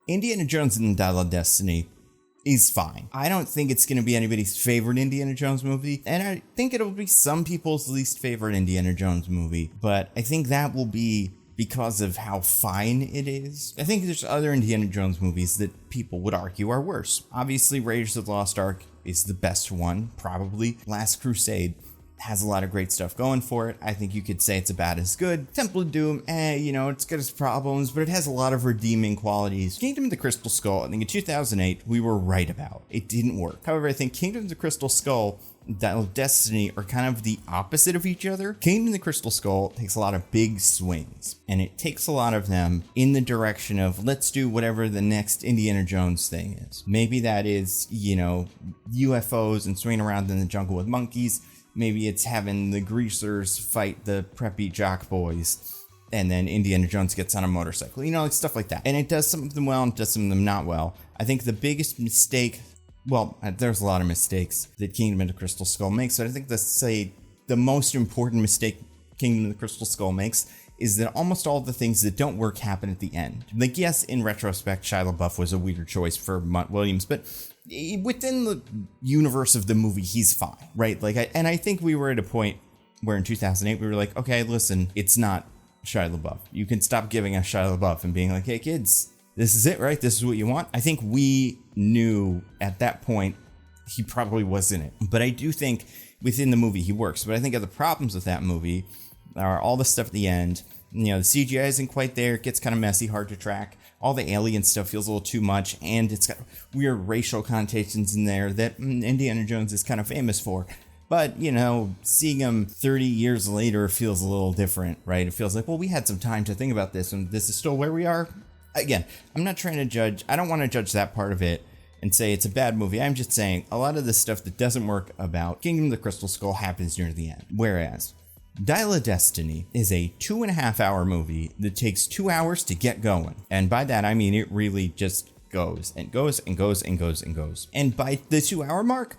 Indiana Jones and the Dial of Destiny is fine. I don't think it's going to be anybody's favorite Indiana Jones movie, and I think it'll be some people's least favorite Indiana Jones movie, but I think that will be because of how fine it is. I think there's other Indiana Jones movies that people would argue are worse. Obviously, Raiders of the Lost Ark is the best one, probably. Last Crusade has a lot of great stuff going for it. I think you could say it's about as good. Temple of Doom, it's got its problems, but it has a lot of redeeming qualities. Kingdom of the Crystal Skull, I think in 2008, we were right about. It didn't work. However, I think Kingdom of the Crystal Skull, Dial of Destiny are kind of the opposite of each other. Kingdom of the Crystal Skull takes a lot of big swings, and it takes a lot of them in the direction of let's do whatever the next Indiana Jones thing is. Maybe that is, UFOs and swinging around in the jungle with monkeys. Maybe it's having the greasers fight the preppy jock boys, and then Indiana Jones gets on a motorcycle, like stuff like that. And it does some of them well and does some of them not well. I think the biggest mistake, there's a lot of mistakes that Kingdom of the Crystal Skull makes, but I think the most important mistake Kingdom of the Crystal Skull makes is that almost all the things that don't work happen at the end. Like, yes, in retrospect, Shia LaBeouf was a weirder choice for Mutt Williams, but within the universe of the movie, he's fine, right? I think we were at a point where in 2008, we were like, okay, listen, it's not Shia LaBeouf. You can stop giving us Shia LaBeouf and being like, hey, kids, this is it, right? This is what you want. I think we knew at that point he probably wasn't it. But I do think within the movie he works. But I think of the problems with that movie are all the stuff at the end. The CGI isn't quite there. It gets kind of messy, hard to track. All the alien stuff feels a little too much, and it's got weird racial connotations in there that Indiana Jones is kind of famous for. But, seeing him 30 years later feels a little different, right? It feels like, well, we had some time to think about this, and this is still where we are. Again, I'm not trying to judge. I don't want to judge that part of it and say it's a bad movie. I'm just saying a lot of the stuff that doesn't work about Kingdom of the Crystal Skull happens near the end. Whereas Dial of Destiny is a 2.5 hour movie that takes 2 hours to get going. And by that, I mean it really just goes and goes and goes and goes and goes. And by the 2 hour mark,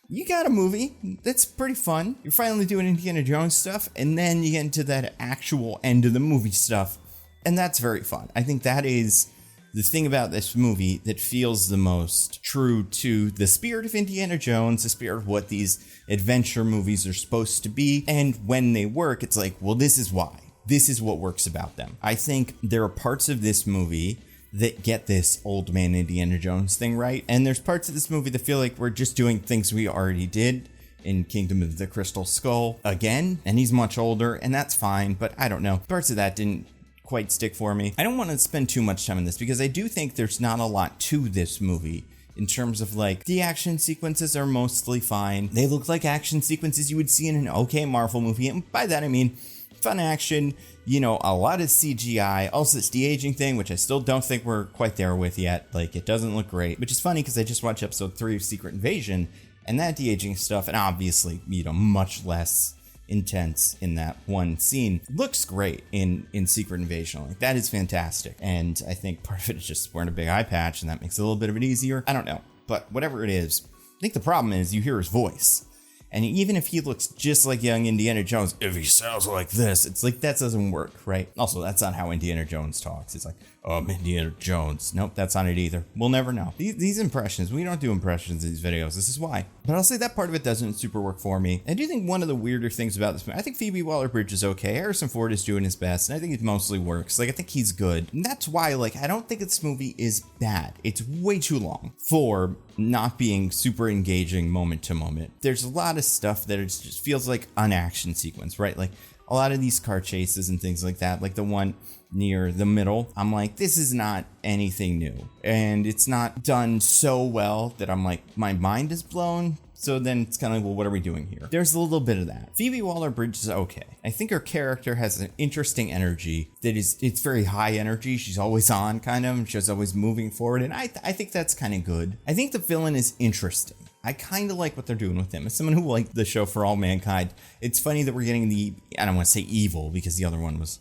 you got a movie that's pretty fun. You're finally doing Indiana Jones stuff, and then you get into that actual end of the movie stuff, and that's very fun. I think that is the thing about this movie that feels the most true to the spirit of Indiana Jones, the spirit of what these adventure movies are supposed to be. And when they work, it's like, well, this is why. This is what works about them. I think there are parts of this movie that get this old man Indiana Jones thing right. And there's parts of this movie that feel like we're just doing things we already did in Kingdom of the Crystal Skull again. And he's much older, and that's fine. But I don't know. Parts of that didn't quite stick for me. I don't want to spend too much time on this because I do think there's not a lot to this movie in terms of the action sequences are mostly fine. They look like action sequences you would see in an okay Marvel movie. And by that, I mean fun action, a lot of CGI, also this de-aging thing, which I still don't think we're quite there with yet. It doesn't look great, which is funny because I just watched episode 3 of Secret Invasion, and that de-aging stuff, and obviously, much less intense in that one scene, looks great in Secret Invasion. That is fantastic. And I think part of it is just wearing a big eye patch, and that makes it a little bit of it easier. I don't know. But whatever it is, I think the problem is you hear his voice. And even if he looks just like young Indiana Jones, if he sounds like this, it's like that doesn't work, right? Also, that's not how Indiana Jones talks. It's like, I'm Indiana Jones. Nope, that's not it either. We'll never know. These impressions, we don't do impressions in these videos. This is why. But I'll say that part of it doesn't super work for me. I do think one of the weirder things about this movie, I think Phoebe Waller-Bridge is okay. Harrison Ford is doing his best, and I think it mostly works. I think he's good. And that's why, I don't think this movie is bad. It's way too long for not being super engaging moment to moment. There's a lot of stuff that it just feels like an action sequence, right? A lot of these car chases and things like that, the one near the middle, I'm like, this is not anything new. And it's not done so well that I'm like, my mind is blown. So then it's kind of like, well, what are we doing here? There's a little bit of that. Phoebe Waller-Bridge is okay. I think her character has an interesting energy it's very high energy. She's always on, kind of. She's always moving forward. And I think that's kind of good. I think the villain is interesting. I kind of like what they're doing with him. As someone who liked the show For All Mankind, it's funny that we're getting I don't want to say evil because the other one was,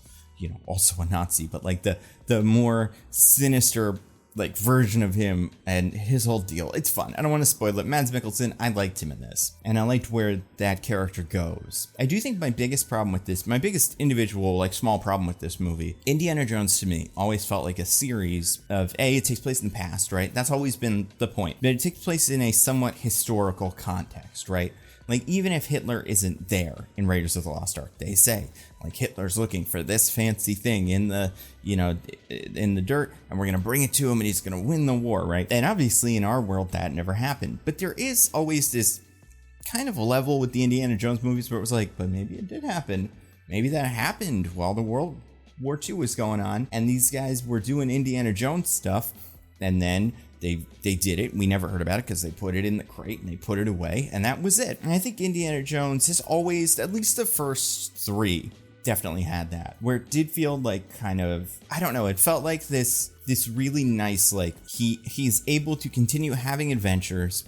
also a Nazi, but the more sinister, like version of him and his whole deal. It's fun. I don't want to spoil it. Mads Mikkelsen, I liked him in this, and I liked where that character goes. I do think my biggest problem with this, my biggest individual, like small problem with this movie, Indiana Jones to me always felt like a series of it takes place in the past, right? That's always been the point. But it takes place in a somewhat historical context, right? Like, even if Hitler isn't there in Raiders of the Lost Ark, they say, like, Hitler's looking for this fancy thing in the, in the dirt, and we're going to bring it to him, and he's going to win the war, right? And obviously, in our world, that never happened. But there is always this kind of a level with the Indiana Jones movies where it was like, but maybe it did happen. Maybe that happened while the World War II was going on, and these guys were doing Indiana Jones stuff, and then they did it. We never heard about it because they put it in the crate and they put it away, and that was it. And I think Indiana Jones has always, at least the first three, definitely had that, where it did feel like kind of, I don't know, it felt like this really nice, like he's able to continue having adventures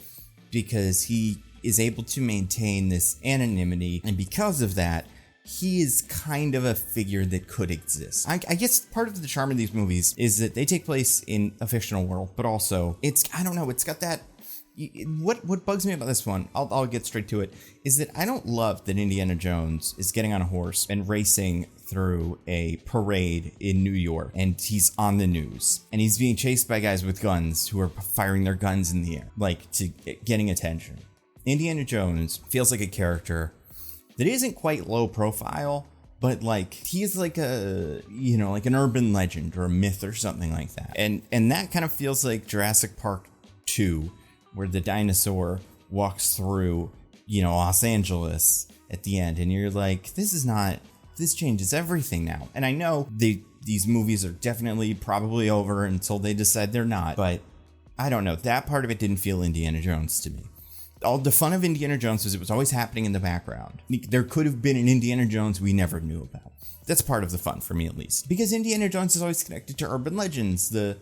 because he is able to maintain this anonymity, and because of that, he is kind of a figure that could exist. I guess part of the charm of these movies is that they take place in a fictional world, but also it's got that. What bugs me about this one, I'll get straight to it, is that I don't love that Indiana Jones is getting on a horse and racing through a parade in New York, and he's on the news, and he's being chased by guys with guns who are firing their guns in the air, like to getting attention. Indiana Jones feels like a character that isn't quite low profile, but like he is like a, like an urban legend or a myth or something like that. And that kind of feels like Jurassic Park 2, where the dinosaur walks through, Los Angeles at the end, and you're like, this changes everything now. And I know these movies are definitely probably over until they decide they're not, but I don't know. That part of it didn't feel Indiana Jones to me. All the fun of Indiana Jones was it was always happening in the background. There could have been an Indiana Jones we never knew about. That's part of the fun for me, at least. Because Indiana Jones is always connected to urban legends. The,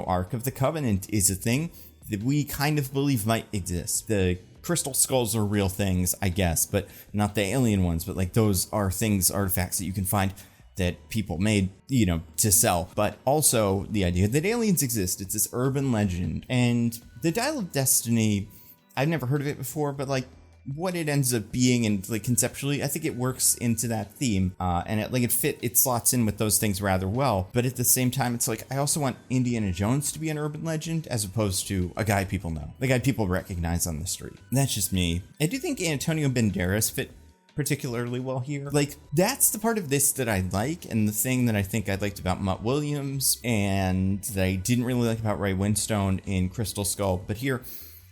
Ark of the Covenant is a thing that we kind of believe might exist. The crystal skulls are real things, I guess, but not the alien ones. But like those are things, artifacts that you can find that people made, to sell. But also the idea that aliens exist. It's this urban legend. And the Dial of Destiny, I've never heard of it before, but like what it ends up being and like conceptually, I think it works into that theme, and it slots in with those things rather well. But at the same time, it's like I also want Indiana Jones to be an urban legend as opposed to a guy people know, the guy people recognize on the street. That's just me. I do think Antonio Banderas fit particularly well here. Like, that's the part of this that I like, and the thing that I think I liked about Mutt Williams and that I didn't really like about Ray Winstone in Crystal Skull. But here,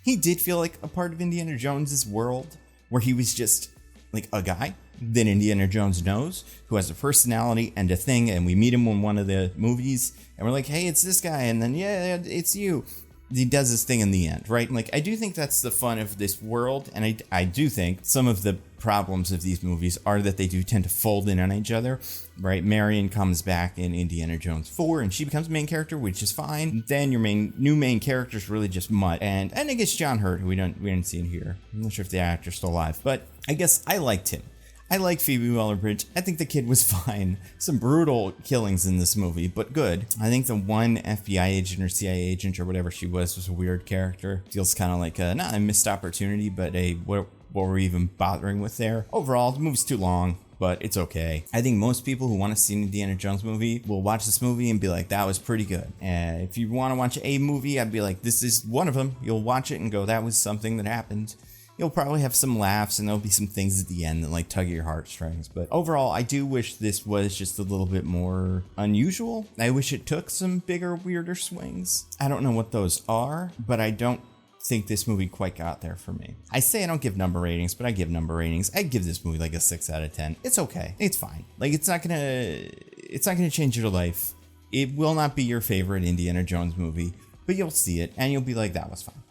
he did feel like a part of Indiana Jones's world, where he was just like a guy that Indiana Jones knows, who has a personality and a thing, and we meet him in one of the movies, and we're like, hey, it's this guy, and then, yeah, it's you. He does his thing in the end, right? Like, I do think that's the fun of this world, and I do think some of the problems of these movies are that they do tend to fold in on each other, right? Marion comes back in Indiana Jones 4, and she becomes a main character, which is fine. Then your new main character is really just Mutt, and I guess John Hurt, who we didn't see in here. I'm not sure if the actor's still alive, but I guess I liked him. I like Phoebe Waller-Bridge. I think the kid was fine. Some brutal killings in this movie, but good. I think the one FBI agent or CIA agent or whatever she was a weird character. Feels kind of like not a missed opportunity, but what were we even bothering with there? Overall, the movie's too long, but it's okay. I think most people who want to see an Indiana Jones movie will watch this movie and be like, that was pretty good. And if you want to watch a movie, I'd be like, this is one of them. You'll watch it and go, that was something that happened. You'll probably have some laughs, and there'll be some things at the end that like tug at your heartstrings. But overall, I do wish this was just a little bit more unusual. I wish it took some bigger, weirder swings. I don't know what those are, but I don't think this movie quite got there for me. I say I don't give number ratings, but I give number ratings. I give this movie like a 6 out of 10. It's okay. It's fine. Like, it's not gonna change your life. It will not be your favorite Indiana Jones movie, but you'll see it and you'll be like, that was fine.